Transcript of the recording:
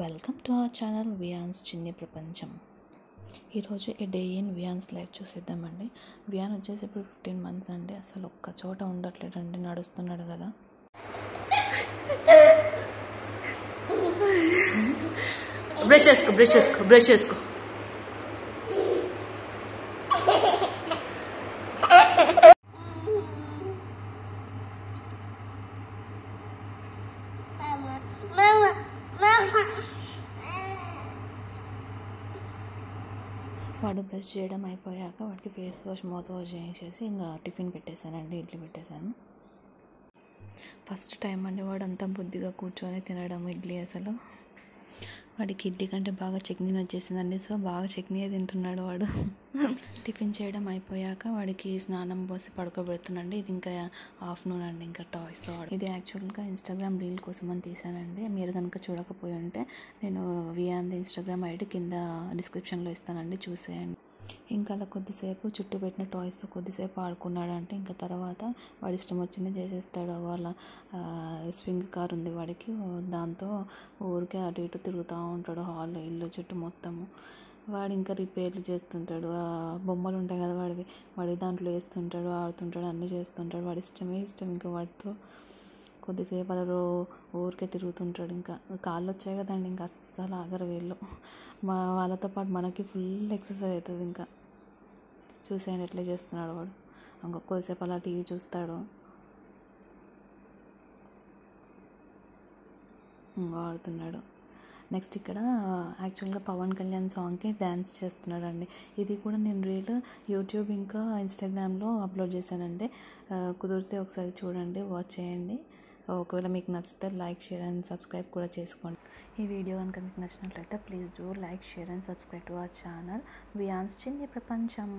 Welcome to our channel వియాన్స్ చిన్ని ప్రపంచం. ఈరోజు ఏ డే ఇన్ వియాన్స్ లైఫ్ చూసేద్దామండి. వియాన్ వచ్చేసి ఇప్పుడు 15 months అండి. అసలు ఒక్క చోట ఉండట్లేదండి, నడుస్తున్నాడు కదా. బ్రష్ చేసుకో. వాడు బ్రష్ చేయడం అయిపోయాక వాడికి ఫేస్ వాష్ మౌత్ వాష్ చేసేసి ఇంకా టిఫిన్ పెట్టేశానండి, ఇడ్లీ పెట్టేశాను. ఫస్ట్ టైం అండి వాడు అంతా బుద్ధిగా కూర్చొని తినడం ఇడ్లీ. అసలు వాడికి ఇడ్లీ కంటే బాగా చట్నీ నచ్చేసిందండి, సో బాగా చట్నీయే తింటున్నాడు వాడు. టిఫిన్ చేయడం అయిపోయాక వాడికి స్నానం పోసి పడుకోబెడుతున్నాండి. ఇది ఇంకా ఆఫ్టర్నూన్ అండి, ఇంకా టాయ్స్. ఇది యాక్చువల్గా ఇన్స్టాగ్రామ్ రీల్ కోసం అని తీసానండి. మీరు కనుక చూడకపోయి ఉంటే నేను వియాన్ ఇన్స్టాగ్రామ్ ఐడి కింద డిస్క్రిప్షన్లో ఇస్తానండి, చూసేయండి. ఇంకా అలా కొద్దిసేపు చుట్టూ పెట్టిన టాయ్స్తో కొద్దిసేపు ఆడుకున్నాడంటే ఇంకా తర్వాత వాడి ఇష్టం వచ్చింది చేసేస్తాడు. వాళ్ళ స్వింగ్ కార్ ఉంది వాడికి, దాంతో ఊరికే అటు ఇటు తిరుగుతూ ఉంటాడు హాల్లో, ఇల్లు చుట్టూ మొత్తము. వాడు ఇంకా రిపేర్లు చేస్తుంటాడు, బొమ్మలు ఉంటాయి కదా వాడి దాంట్లో వేస్తుంటాడు, ఆడుతుంటాడు, అన్నీ చేస్తుంటాడు. వాడి ఇష్టం ఇంకా వాటితో కొద్దిసేపు అలా ఊరికే తిరుగుతుంటాడు. ఇంకా కాళ్ళు వచ్చాయి కదండి, ఇంకా అస్సలు ఆగరు వీళ్ళు. వాళ్ళతో పాటు మనకి ఫుల్ ఎక్సర్సైజ్ అవుతుంది. ఇంకా చూసేయండి ఎట్లా చేస్తున్నాడు వాడు. ఇంకా కొద్దిసేపు అలా టీవీ చూస్తాడు, ఆడుతున్నాడు. నెక్స్ట్ ఇక్కడ యాక్చువల్గా పవన్ కళ్యాణ్ సాంగ్కి డ్యాన్స్ చేస్తున్నాడు అండి. ఇది కూడా నేను రీల్ యూట్యూబ్ ఇంకా ఇన్స్టాగ్రామ్లో అప్లోడ్ చేశానండి. కుదిరితే ఒకసారి చూడండి, వాచ్ చేయండి. ఒకవేళ మీకు నచ్చితే లైక్, షేర్ అండ్ సబ్స్క్రైబ్ కూడా చేసుకోండి. ఈ వీడియో కనుక మీకు నచ్చినట్లయితే please do like, share and subscribe to our channel వియాన్స్ చిన్ని ప్రపంచం.